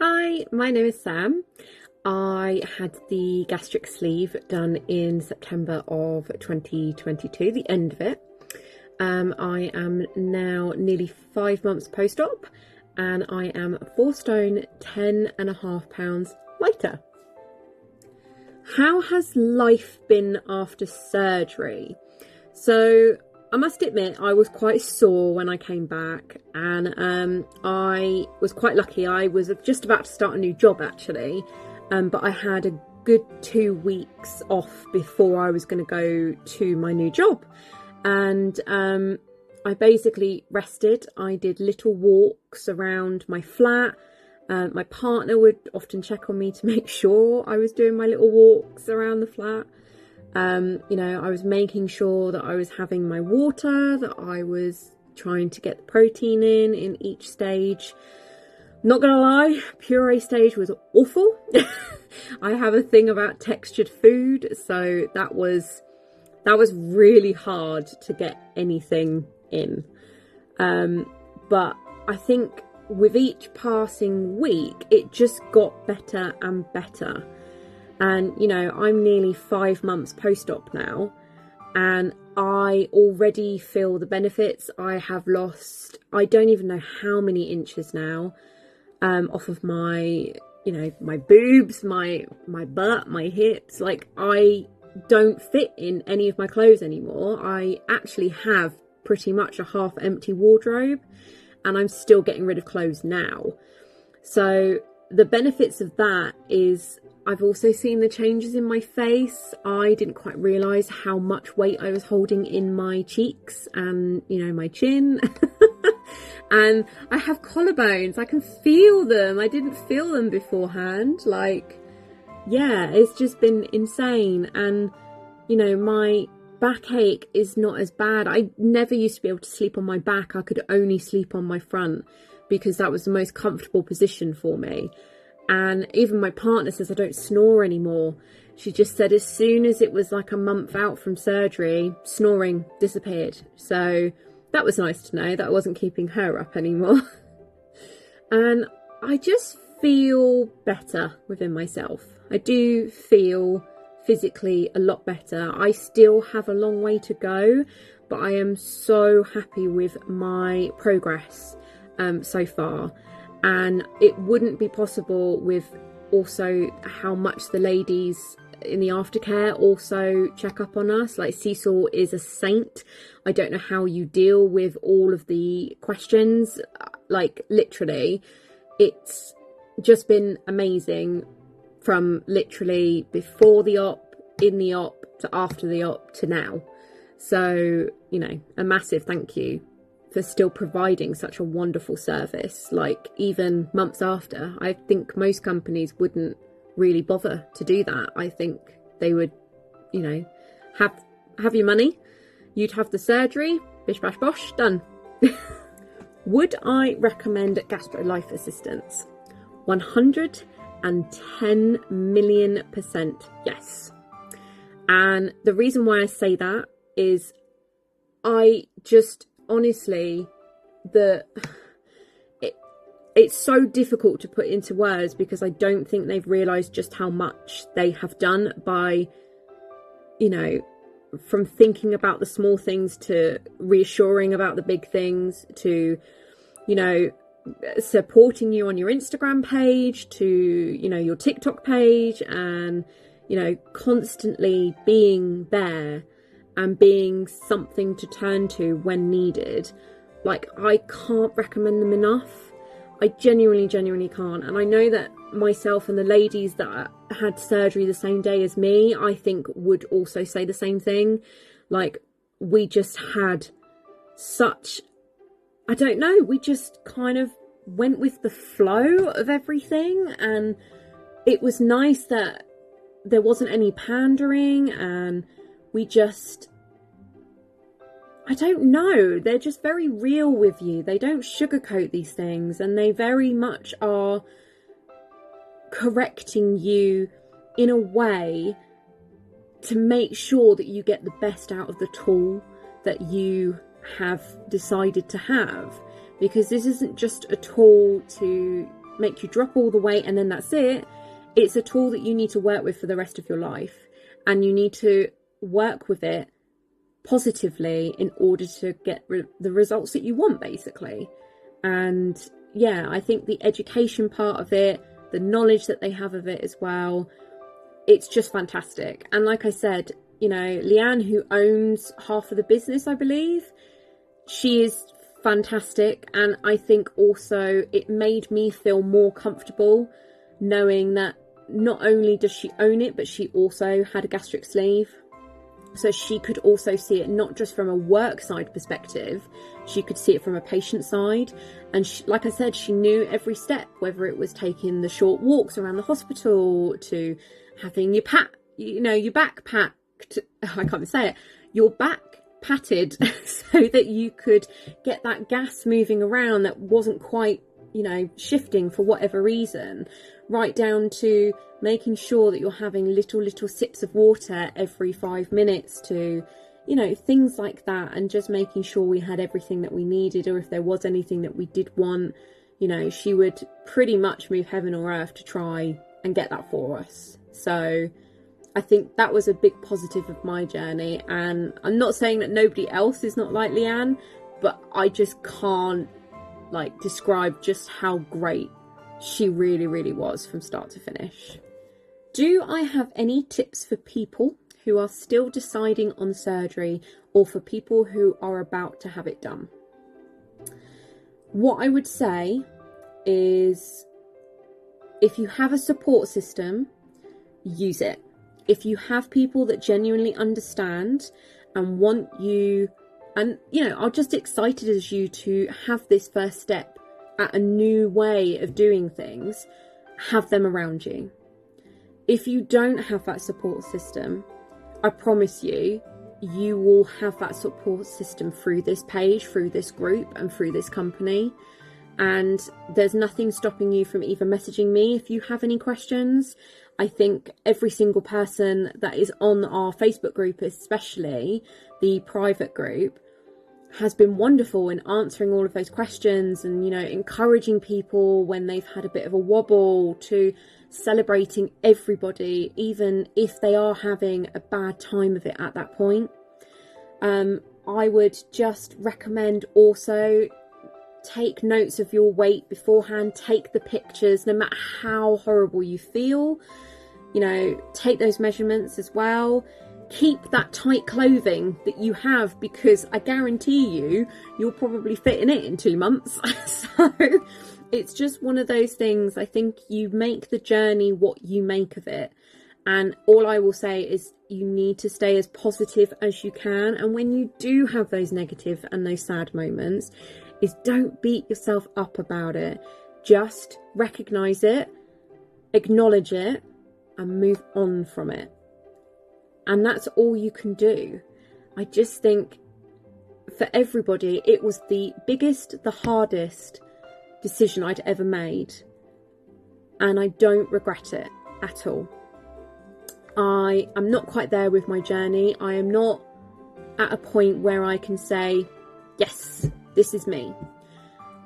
Hi, my name is Sam. I had the gastric sleeve done in September of 2022, the end of it. I am now nearly 5 months post-op and I am 4 stone, 10.5 pounds lighter. How has life been after surgery? So I must admit I was quite sore when I came back, and I was quite lucky. I was just about to start a new job actually, but I had a good 2 weeks off before I was going to go to my new job, and I basically rested. I did little walks around my flat. My partner would often check on me to make sure I was doing my little walks around the flat. I was making sure that I was having my water, that I was trying to get the protein in each stage. Not gonna lie, puree stage was awful. I have a thing about textured food, so that was really hard to get anything in. But I think with each passing week, it just got better and better. And, I'm nearly 5 months post-op now, and I already feel the benefits. I have lost, I don't even know how many inches now, off of my, my boobs, my butt, my hips. Like, I don't fit in any of my clothes anymore. I actually have pretty much a half empty wardrobe, and I'm still getting rid of clothes now. So the benefits of that is I've also seen the changes in my face. I didn't quite realise how much weight I was holding in my cheeks and, my chin. And I have collarbones. I can feel them. I didn't feel them beforehand. It's just been insane. And, my backache is not as bad. I never used to be able to sleep on my back. I could only sleep on my front because that was the most comfortable position for me. And even my partner says I don't snore anymore. She just said as soon as it was like a month out from surgery, snoring disappeared. So that was nice to know that I wasn't keeping her up anymore. And I just feel better within myself. I do feel physically a lot better. I still have a long way to go, but I am so happy with my progress so far. And it wouldn't be possible with also how much the ladies in the aftercare also check up on us. Like, Cecil is a saint. I don't know how you deal with all of the questions. Like, literally, it's just been amazing from literally before the op, in the op, to after the op, to now. So, a massive thank you for still providing such a wonderful service, like even months after. I think most companies wouldn't really bother to do that. I think they would, have your money, you'd have the surgery, bish bash bosh, done. Would I recommend Gastro Life Assistance? 110 million % yes. And the reason why I say that is I just honestly, it's so difficult to put into words because I don't think they've realised just how much they have done by, from thinking about the small things to reassuring about the big things to, supporting you on your Instagram page to, your TikTok page and, constantly being there and being something to turn to when needed. Like, I can't recommend them enough. I genuinely can't. And I know that myself and the ladies that had surgery the same day as me, I think would also say the same thing. Like, we just had such, I don't know, we just kind of went with the flow of everything. And it was nice that there wasn't any pandering, and we just, I don't know, they're just very real with you. They don't sugarcoat these things, and they very much are correcting you in a way to make sure that you get the best out of the tool that you have decided to have. Because this isn't just a tool to make you drop all the weight and then that's it. It's a tool that you need to work with for the rest of your life, and you need to work with it positively in order to get the results that you want, basically. And yeah, I think the education part of it, the knowledge that they have of it as well, it's just fantastic. And like I said, you know, Leanne, who owns half of the business, I believe, she is fantastic. And I think also it made me feel more comfortable knowing that not only does she own it, but she also had a gastric sleeve. So she could also see it not just from a work side perspective, she could see it from a patient side. And she, like I said, she knew every step, whether it was taking the short walks around the hospital to having your back packed, I can't even say it, your back patted so that you could get that gas moving around that wasn't quite, you know, shifting for whatever reason, right down to making sure that you're having little sips of water every 5 minutes, to, you know, things like that, and just making sure we had everything that we needed, or if there was anything that we did want, you know, she would pretty much move heaven or earth to try and get that for us. So I think that was a big positive of my journey. And I'm not saying that nobody else is not like Leanne, but I just can't like describe just how great she really was from start to finish. Do I have any tips for people who are still deciding on surgery, or for people who are about to have it done? What I would say is, if you have a support system, use it. If you have people that genuinely understand and want you, and, you know, are just excited as you to have this first step at a new way of doing things, have them around you. If you don't have that support system, I promise you, you will have that support system through this page, through this group, and through this company. And there's nothing stopping you from either messaging me if you have any questions. I think every single person that is on our Facebook group, especially the private group, has been wonderful in answering all of those questions and, you know, encouraging people when they've had a bit of a wobble, to celebrating everybody, even if they are having a bad time of it at that point. I would just recommend also take notes of your weight beforehand, take the pictures, no matter how horrible you feel, you know, take those measurements as well. Keep that tight clothing that you have, because I guarantee you, you'll probably fit in it in 2 months. So it's just one of those things. I think you make the journey what you make of it. And all I will say is you need to stay as positive as you can. And when you do have those negative and those sad moments, is don't beat yourself up about it. Just recognize it, acknowledge it, and move on from it. And that's all you can do. I just think for everybody, it was the biggest, the hardest decision I'd ever made. And I don't regret it at all. I am not quite there with my journey. I am not at a point where I can say, yes, this is me.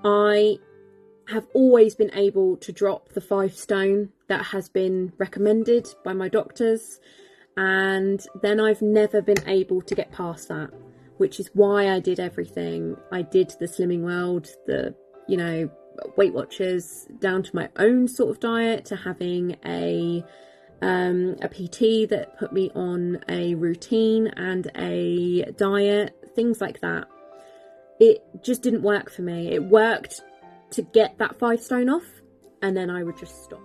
I have always been able to drop the 5 stone that has been recommended by my doctors. And then I've never been able to get past that, which is why I did everything. I did the Slimming World, the, you know, Weight Watchers, down to my own sort of diet, to having a PT that put me on a routine and a diet, things like that. It just didn't work for me. It worked to get that 5 stone off, and then I would just stop.